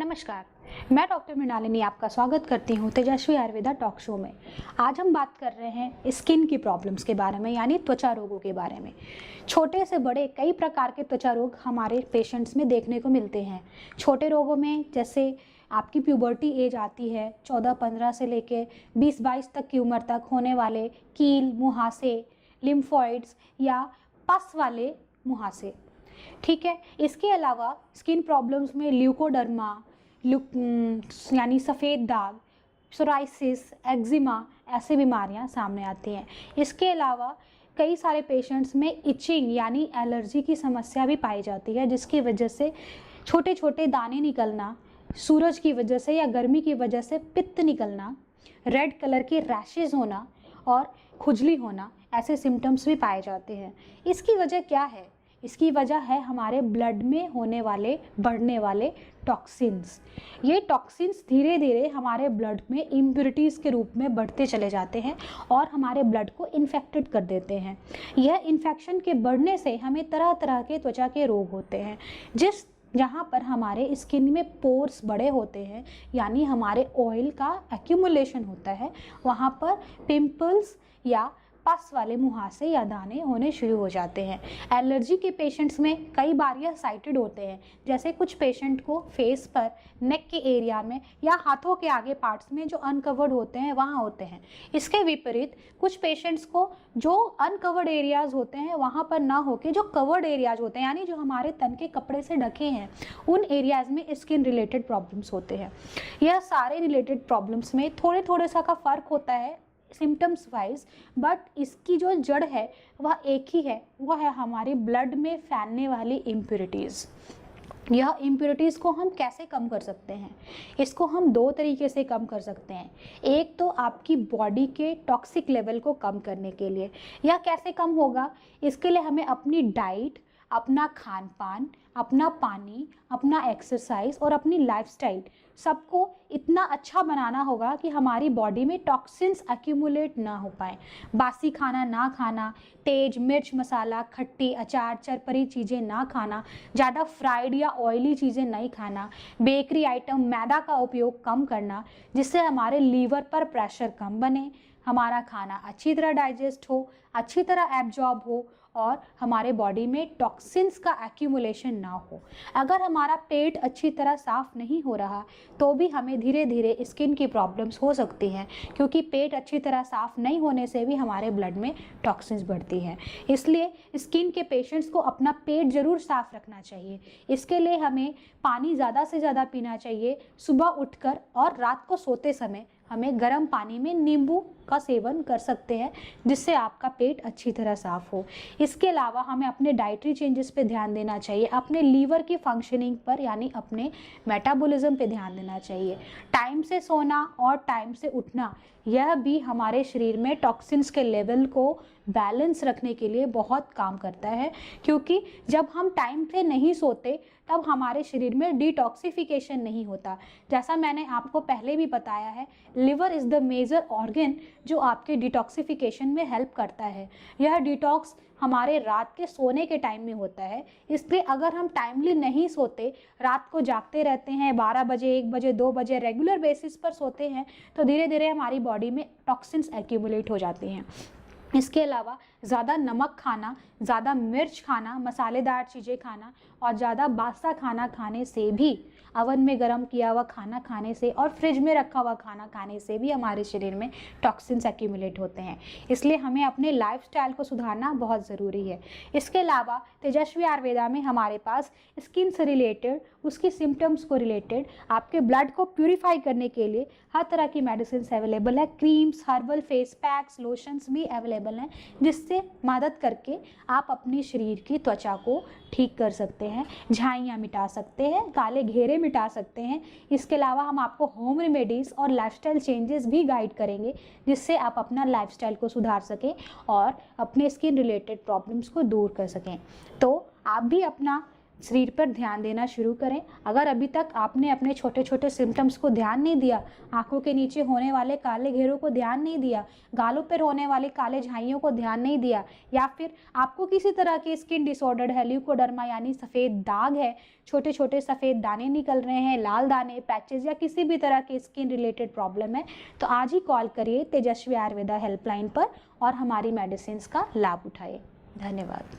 नमस्कार, मैं डॉक्टर मृणालिनी आपका स्वागत करती हूँ तेजस्वी आयुर्वेदा टॉक शो में। आज हम बात कर रहे हैं स्किन की प्रॉब्लम्स के बारे में, यानी त्वचा रोगों के बारे में। छोटे से बड़े कई प्रकार के त्वचा रोग हमारे पेशेंट्स में देखने को मिलते हैं। छोटे रोगों में जैसे आपकी प्यूबर्टी एज आती है 14-15 से लेके 20-22 तक की उम्र तक होने वाले कील, मुहासे, लिम्फोइड्स या पस वाले मुहासे, ठीक है। इसके अलावा स्किन प्रॉब्लम्स में ल्यूकोडर्मा यानी सफ़ेद दाग, सोराइसिस, एक्जिमा ऐसी बीमारियां सामने आती हैं। इसके अलावा कई सारे पेशेंट्स में इचिंग यानी एलर्जी की समस्या भी पाई जाती है, जिसकी वजह से छोटे छोटे दाने निकलना, सूरज की वजह से या गर्मी की वजह से पित्त निकलना, रेड कलर के रैशेज़ होना और खुजली होना, ऐसे सिम्टम्स भी पाए जाते हैं। इसकी वजह क्या है? इसकी वजह है हमारे ब्लड में होने वाले बढ़ने वाले टॉक्सिन्स। ये टॉक्सिन्स धीरे धीरे हमारे ब्लड में इम्प्योरिटीज़ के रूप में बढ़ते चले जाते हैं और हमारे ब्लड को इन्फेक्टेड कर देते हैं। यह इन्फेक्शन के बढ़ने से हमें तरह तरह के त्वचा के रोग होते हैं। जहाँ पर हमारे स्किन में पोर्स बड़े होते हैं, यानी हमारे ऑयल का एक्यूमुलेशन होता है, वहाँ पर पिंपल्स या पस वाले मुहासे या दाने होने शुरू हो जाते हैं। एलर्जी के पेशेंट्स में कई बार यह साइटेड होते हैं, जैसे कुछ पेशेंट को फेस पर, नेक के एरिया में या हाथों के आगे पार्ट्स में जो अनकवर्ड होते हैं वहाँ होते हैं। इसके विपरीत कुछ पेशेंट्स को जो अनकवर्ड एरियाज़ होते हैं वहाँ पर ना होके जो कवर्ड एरियाज होते हैं, यानी जो हमारे तन के कपड़े से ढके हैं, उन एरियाज़ में स्किन रिलेटेड प्रॉब्लम्स होते हैं। यह सारे रिलेटेड प्रॉब्लम्स में थोड़े थोड़े सा का फ़र्क होता है सिम्टम्स वाइज, बट इसकी जो जड़ है वह एक ही है, वह है हमारे ब्लड में फैलने वाली इम्प्योरिटीज़। यह इम्प्योरिटीज़ को हम कैसे कम कर सकते हैं? इसको हम दो तरीके से कम कर सकते हैं। एक तो आपकी बॉडी के टॉक्सिक लेवल को कम करने के लिए। यह कैसे कम होगा? इसके लिए हमें अपनी डाइट, अपना खान पान, अपना पानी, अपना एक्सरसाइज और अपनी लाइफस्टाइल सबको इतना अच्छा बनाना होगा कि हमारी बॉडी में टॉक्सिन्स एक्यूमुलेट ना हो पाए। बासी खाना ना खाना, तेज मिर्च मसाला, खट्टी, अचार, चरपरी चीज़ें ना खाना, ज़्यादा फ्राइड या ऑयली चीज़ें नहीं खाना, बेकरी आइटम, मैदा का उपयोग कम करना, जिससे हमारे लीवर पर प्रेशर कम बने, हमारा खाना अच्छी तरह डाइजेस्ट हो, अच्छी तरह एब्जॉर्ब हो और हमारे बॉडी में टॉक्सिन्स का एक्यूमुलेशन ना हो। अगर हमारा पेट अच्छी तरह साफ़ नहीं हो रहा तो भी हमें धीरे धीरे स्किन की प्रॉब्लम्स हो सकती हैं, क्योंकि पेट अच्छी तरह साफ़ नहीं होने से भी हमारे ब्लड में टॉक्सिन्स बढ़ती हैं। इसलिए स्किन के पेशेंट्स को अपना पेट ज़रूर साफ़ रखना चाहिए। इसके लिए हमें पानी ज़्यादा से ज़्यादा पीना चाहिए। सुबह उठकर और रात को सोते समय हमें गर्म पानी में नींबू का सेवन कर सकते हैं, जिससे आपका पेट अच्छी तरह साफ़ हो। इसके अलावा हमें अपने डाइटरी चेंजेस पे ध्यान देना चाहिए, अपने लीवर की फंक्शनिंग पर यानी अपने मेटाबॉलिज्म पे ध्यान देना चाहिए। टाइम से सोना और टाइम से उठना, यह भी हमारे शरीर में टॉक्सिन्स के लेवल को बैलेंस रखने के लिए बहुत काम करता है, क्योंकि जब हम टाइम पे नहीं सोते तब हमारे शरीर में डिटॉक्सिफिकेशन नहीं होता। जैसा मैंने आपको पहले भी बताया है, liver is the major organ जो आपके डिटॉक्सिफिकेशन में हेल्प करता है। यह डिटॉक्स हमारे रात के सोने के टाइम में होता है। इसलिए अगर हम टाइमली नहीं सोते, रात को जागते रहते हैं, 12 बजे, 1 बजे, 2 बजे रेगुलर बेसिस पर सोते हैं, तो धीरे धीरे हमारी बॉडी में टॉक्सिन्स एक्यूमुलेट हो जाती हैं। इसके अलावा ज़्यादा नमक खाना, ज़्यादा मिर्च खाना, मसालेदार चीज़ें खाना और ज़्यादा बासा खाना खाने से भी, अवन में गर्म किया हुआ खाना खाने से और फ्रिज में रखा हुआ खाना खाने से भी हमारे शरीर में टॉक्सिन्स एक्यूमुलेट होते हैं। इसलिए हमें अपने लाइफस्टाइल को सुधारना बहुत ज़रूरी है। इसके अलावा तेजस्वी आयुर्वेदा में हमारे पास स्किन से रिलेटेड, उसकी सिम्टम्स को रिलेटेड, आपके ब्लड को प्यूरिफाई करने के लिए हर तरह की मेडिसिन अवेलेबल है। Creams, herbal face packs, lotions भी अवेलेबल हैं, जिससे मदद करके आप अपने शरीर की त्वचा को ठीक कर सकते हैं, झाइयाँ मिटा सकते हैं, काले घेरे मिटा सकते हैं। इसके अलावा हम आपको होम रेमेडीज़ और लाइफस्टाइल चेंजेस भी गाइड करेंगे, जिससे आप अपना लाइफस्टाइल को सुधार सकें और अपने स्किन रिलेटेड प्रॉब्लम्स को दूर कर सकें। तो आप भी अपना शरीर पर ध्यान देना शुरू करें। अगर अभी तक आपने अपने छोटे छोटे सिम्टम्स को ध्यान नहीं दिया, आंखों के नीचे होने वाले काले घेरों को ध्यान नहीं दिया, गालों पर होने वाले काले झाइयों को ध्यान नहीं दिया, या फिर आपको किसी तरह के स्किन डिसऑर्डर है, ल्यूकोडर्मा यानी सफ़ेद दाग है, छोटे छोटे सफ़ेद दाने निकल रहे हैं, लाल दाने, पैचेस या किसी भी तरह के स्किन रिलेटेड प्रॉब्लम है, तो आज ही कॉल करिए तेजस्वी आयुर्वेदा हेल्पलाइन पर और हमारी मेडिसिन का लाभ उठाइए। धन्यवाद।